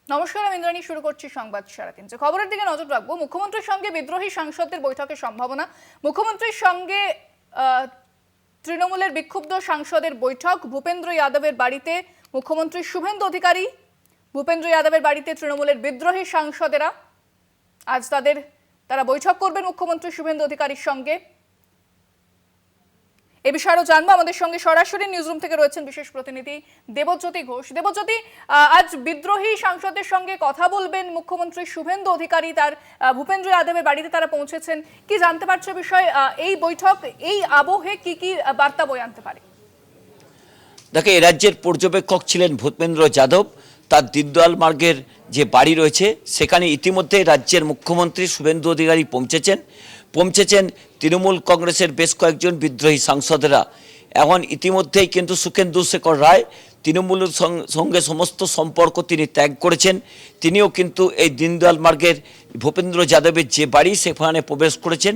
নমস্কার, আমি ইন্দ্রাণী। শুরু করছি সংবাদ সারাদিন। যে খবরের দিকে নজর রাখবো, মুখ্যমন্ত্রীর সঙ্গে বিদ্রোহী সাংসদদের বৈঠকের সম্ভাবনা। মুখ্যমন্ত্রীর সঙ্গে তৃণমূলের বিক্ষুব্ধ সাংসদের বৈঠক। ভূপেন্দ্র যাদবের বাড়িতে মুখ্যমন্ত্রী শুভেন্দু অধিকারী, ভূপেন্দ্র যাদবের বাড়িতে তৃণমূলের বিদ্রোহী সাংসদেরা আজ তারা বৈঠক করবেন মুখ্যমন্ত্রী শুভেন্দু অধিকারীর সঙ্গে। এ বিষয়ে আরো জানবো। আমাদের সঙ্গে সরাসরি নিউজরুম থেকে রয়েছেন বিশেষ প্রতিনিধি দেবজ্যোতি ঘোষ। দেবজ্যোতি, আজ বিদ্রোহী সাংসদের সঙ্গে কথা বলবেন মুখ্যমন্ত্রী শুভেন্দু অধিকারী। তার ভূপেন্দ্র যাদবের বাড়িতে তারা পৌঁছেছেন। কি জানতে পারছো বিষয়? এই বৈঠক এই আবহে কি কি বার্তা বয়ে আনতে পারে? দেখো, এ রাজ্যের পর্যবেক্ষক ছিলেন ভূপেন্দ্র যাদব। তার দীনদয়াল মার্গের যে বাড়ি রয়েছে সেখানে ইতিমধ্যে রাজ্যের মুখ্যমন্ত্রী শুভেন্দু অধিকারী পৌঁছেছেন তৃণমূল কংগ্রেসের বেশ কয়েকজন বিদ্রোহী সাংসদেরা। এখন ইতিমধ্যেই কিন্তু সুখেন্দু শেখর রায় তৃণমূলের সঙ্গে সমস্ত সম্পর্ক তিনি ত্যাগ করেছেন। তিনিও কিন্তু এই দীনদয়াল মার্গের ভূপেন্দ্র যাদবের যে বাড়ি সেখানে প্রবেশ করেছেন।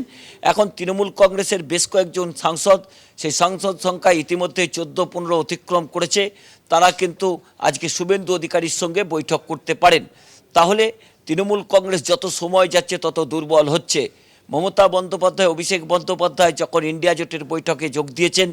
এখন তৃণমূল কংগ্রেসের বেশ কয়েকজন সাংসদ, সেই সাংসদ সংখ্যা ইতিমধ্যে 14-15 অতিক্রম করেছে। তারা কিন্তু আজকে শুভেন্দু অধিকারীর সঙ্গে বৈঠক করতে পারেন। তাহলে তৃণমূল কংগ্রেস যত সময় যাচ্ছে তত দুর্বল হচ্ছে। মমতা বন্দ্যোপাধ্যায়, অভিষেক বন্দ্যোপাধ্যায় যখন ইন্ডিয়া জোটের বৈঠকে যোগ দিয়েছেন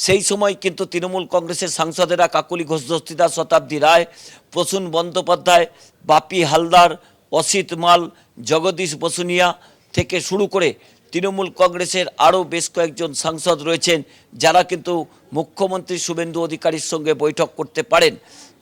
সেই সময় কিন্তু তৃণমূল কংগ্রেসের সাংসদেরা কাকলি ঘোষ দস্তিদার, শতাব্দী রায়, প্রসূন বন্দ্যোপাধ্যায়, বাপি হালদার, অসিত মাল, জগদীশ বসুনিয়া থেকে শুরু করে তৃণমূল কংগ্রেসের আরও বেশ কয়েকজন সাংসদ রয়েছেন যারা কিন্তু মুখ্যমন্ত্রী শুভেন্দু অধিকারীর সঙ্গে বৈঠক করতে পারেন।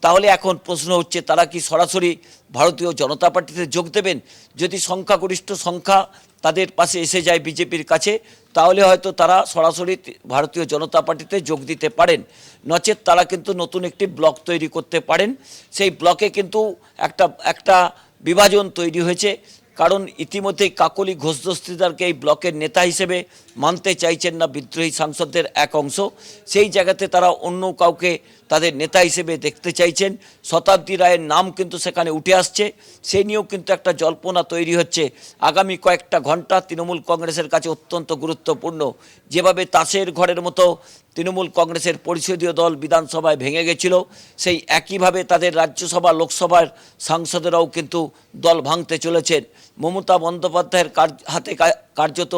তাহলে এখন প্রশ্ন হচ্ছে, তারা কি সরাসরি ভারতীয় জনতা পার্টিতে যোগ দেবেন? যদি সংখ্যাগরিষ্ঠ সংখ্যা তাদের পাশে এসে যায় বিজেপির কাছে, তাহলে হয়তো তারা সরাসরি ভারতীয় জনতা পার্টিতে যোগ দিতে পারেন। নচেৎ তারা কিন্তু নতুন একটি ব্লক তৈরি করতে পারেন। সেই ব্লকে কিন্তু একটা বিভাজন তৈরি হয়েছে, কারণ ইতিমধ্যেই কাকলি ঘোষ দস্তিদারকে এই ব্লকের নেতা হিসেবে মানতে চাইছেন না বিদ্রোহী সাংসদদের এক অংশ। সেই জায়গাতে তারা অন্য কাউকে তাদের নেতা হিসেবে দেখতে চাইছেন। শতাব্দী রায়ের নাম কিন্তু সেখানে উঠে আসছে। সেই নিয়েও কিন্তু একটা জল্পনা তৈরি হচ্ছে। আগামী কয়েকটা ঘন্টা তৃণমূল কংগ্রেসের কাছে অত্যন্ত গুরুত্বপূর্ণ। যেভাবে তাসের ঘরের মতো তৃণমূল কংগ্রেসের পরিষদীয় দল বিধানসভায় ভেঙে গেছিল, সেই একইভাবে তাদের রাজ্যসভা লোকসভার সাংসদেরাও কিন্তু দল ভাঙতে চলেছেন। মমতা বন্দ্যোপাধ্যায়ের হাতে কার্যত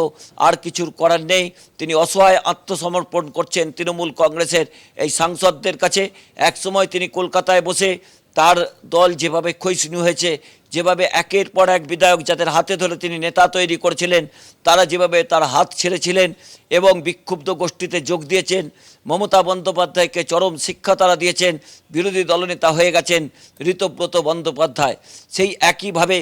আর কিছুর করার নেই। তিনি অসহায় আত্মসমর্পণ করছেন তৃণমূল কংগ্রেসের এই সাংসদদের কাছে। একসময় তিনি কলকাতায় বসে তার দল যেভাবে ক্ষয়িষ্ণু হয়েছে, যেভাবে একের পর এক বিধায়ক যাদের হাতে ধরে তিনি নেতা তৈরি করেছিলেন, তারা যেভাবে তার হাত ছেড়েছিলেন এবং বিক্ষুব্ধ গোষ্ঠীতে যোগ দিয়েছেন, মমতা বন্দ্যোপাধ্যায়কে চরম শিক্ষা তারা দিয়েছেন, বিরোধী দলনেতা হয়ে গেছেন ঋতব্রত বন্দ্যোপাধ্যায়। সেই একইভাবে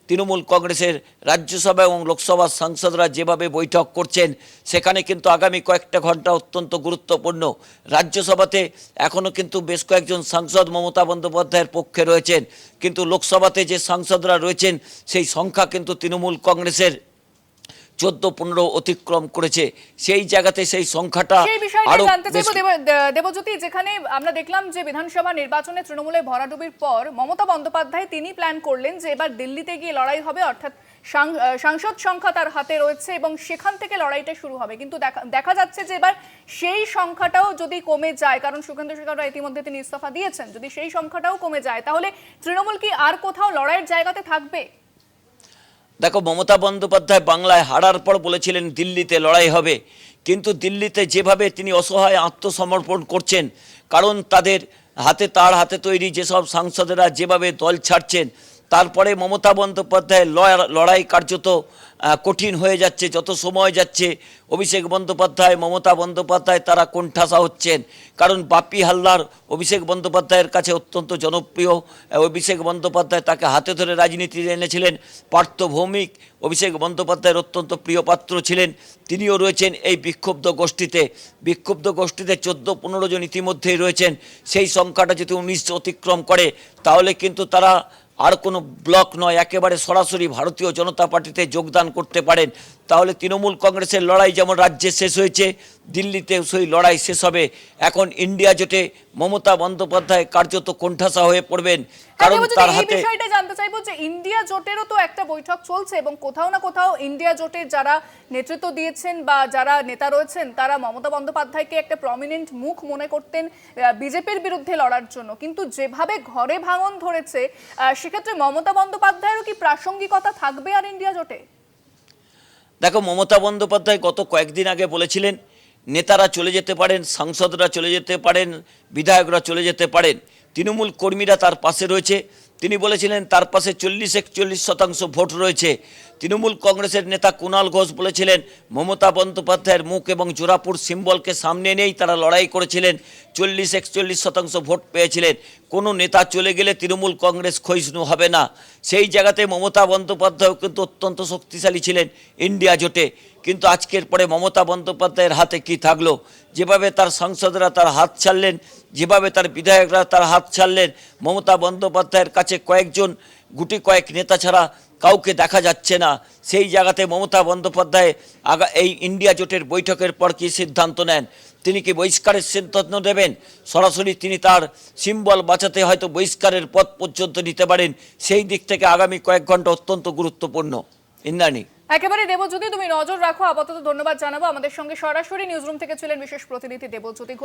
তৃণমূল কংগ্রেসের রাজ্যসভা এবং লোকসভার সাংসদরা যেভাবে বৈঠক করছেন, সেখানে কিন্তু আগামী কয়েকটা ঘন্টা অত্যন্ত গুরুত্বপূর্ণ। রাজ্যসভাতে এখনও কিন্তু বেশ কয়েকজন সাংসদ মমতা বন্দ্যোপাধ্যায়ের পক্ষে রয়েছেন, কিন্তু লোকসভাতে যে সাংসদরা রয়েছেন সেই সংখ্যা কিন্তু তৃণমূল কংগ্রেসের 14-15 অতিক্রম করেছে। সেই জায়গাতে সেই সংখ্যাটা আরো জানতে চাইবো দেবজ্যোতি, যেখানে আমরা দেখলাম যে বিধানসভা নির্বাচনে তৃণমূলে ভরাডুবির পর মমতা বন্দ্যোপাধ্যায় তিনি প্ল্যান করলেন যে এবার দিল্লিতে গিয়ে লড়াই হবে, অর্থাৎ সাংসদ সংখ্যা তার হাতে রয়েছে এবং সেখান থেকে লড়াইটা শুরু হবে। কিন্তু দেখা যাচ্ছে যে এবার সেই সংখ্যাটাও যদি কমে যায়, কারণ সুখেন্দু শেখর রায় ইতিমধ্যে তিনি ইস্তফা দিয়েছেন, যদি সেই সংখ্যাটাও কমে যায় তাহলে তৃণমূল কি আর কোথাও লড়াইয়ের জায়গাতে থাকবে? দেখো, মমতা বন্দ্যোপাধ্যায় বাংলায় হারার পর বলেছিলেন দিল্লিতে লড়াই হবে, কিন্তু দিল্লিতে যেভাবে তিনি অসহায় আত্মসমর্পণ করছেন, কারণ তার হাতে তৈরি যেসব সাংসদেরা যেভাবে দল ছাড়ছেন, তারপরে মমতা বন্দ্যোপাধ্যায়ের লড়াই কার্যত কঠিন হয়ে যাচ্ছে। যত সময় যাচ্ছে অভিষেক বন্দ্যোপাধ্যায়, মমতা বন্দ্যোপাধ্যায় তারা কোণঠাসা হচ্ছেন, কারণ বাপি হালদার অভিষেক বন্দ্যোপাধ্যায়ের কাছে অত্যন্ত জনপ্রিয়। অভিষেক বন্দ্যোপাধ্যায় তাকে হাতে ধরে রাজনীতিতে এনেছিলেন। পার্থ ভৌমিক অভিষেক বন্দ্যোপাধ্যায়ের অত্যন্ত প্রিয় পাত্র ছিলেন, তিনিও রয়েছেন এই বিক্ষুব্ধ গোষ্ঠীতে। 14-15 জন ইতিমধ্যেই রয়েছেন। সেই সংখ্যাটা যদি 19 অতিক্রম করে তাহলে কিন্তু তারা আর কোনো ব্লক নয়, একেবারে সরাসরি ভারতীয় জনতা পার্টিতে যোগদান করতে পারেন। তাহলে তৃণমূল কংগ্রেসের লড়াই যেমন রাজ্যে শেষ হয়েছে, দিল্লিতেও সেই লড়াই শেষ হবে। এখন ইন্ডিয়া জোটে মমতা বন্দ্যোপাধ্যায় কার্যত কোণঠাসা হয়ে পড়বেন, কারণ দেবজ্যোতি, তার এই হাতে বিষয়টা জানতে চাইবো যে ইন্ডিয়া জোটেরও তো একটা বৈঠক চলছে এবং কোথাও না কোথাও ইন্ডিয়া জোটের যারা নেতৃত্ব দিয়েছেন বা যারা নেতা রয়েছেন তারা মমতা বন্দ্যোপাধ্যায়কে একটা প্রমিনেন্ট মুখ মনে করতেন বিজেপির বিরুদ্ধে লড়ার জন্য, কিন্তু যেভাবে ঘরে ভাঙন ধরেছে সেক্ষেত্রে মমতা বন্দ্যোপাধ্যায়েরও কি প্রাসঙ্গিকতা থাকবে আর ইন্ডিয়া জোটে? দেখো, মমতা বন্দ্যোপাধ্যায় গত কয়েকদিন আগে বলেছিলেন নেতারা চলে যেতে পারেন, সাংসদরা চলে যেতে পারেন, বিধায়করা চলে যেতে পারেন, তৃণমূল কর্মীরা তার পাশে রয়েছে। তিনি বলেছিলেন তার পাশে 40-41% ভোট রয়েছে। তৃণমূল কংগ্রেসের নেতা কুণাল ঘোষ বলেছিলেন মমতা বন্দ্যোপাধ্যায়ের মুখ এবং জোড়াপুর সিম্বলকে সামনে নিয়েই তারা লড়াই করেছিলেন, 40-41% ভোট পেয়েছিলেন। কোনো নেতা চলে গেলে তৃণমূল কংগ্রেস ক্ষয়িষ্ণু হবে না। সেই জায়গাতে মমতা বন্দ্যোপাধ্যায়ও কিন্তু অত্যন্ত শক্তিশালী ছিলেন ইন্ডিয়া জোটে। কিন্তু আজকের পরে মমতা বন্দ্যোপাধ্যায়ের হাতে কি থাকলো? যেভাবে তার সাংসদরা তার হাত ছাড়লেন, যেভাবে তার বিধায়করা তার হাত ছাড়লেন, মমতা বন্দ্যোপাধ্যায়ের কাছে কয়েকজন গুটি কয়েক নেতা ছাড়া কাউকে দেখা যাচ্ছে না। সেই জায়গাতে মমতা বন্দ্যোপাধ্যায় এই ইন্ডিয়া জোটের বৈঠকের পর কী সিদ্ধান্ত নেন? তিনি কি বহিষ্কারের সিদ্ধান্ত নেবেন? সরাসরি তিনি তার সিম্বল বাঁচাতে হয়তো বহিষ্কারের পথ পর্যন্ত নিতে পারেন। সেই দিক থেকে আগামী কয়েক ঘন্টা অত্যন্ত গুরুত্বপূর্ণ। ইন্দ্রাণী, একেবারে দেবজ্যোতি, তুমি নজর রাখো। আপাতত ধন্যবাদ জানাবো। আমাদের সঙ্গে সরাসরি নিউজরুম থেকে ছিলেন বিশেষ প্রতিনিধি দেবজ্যোতি ঘোষ।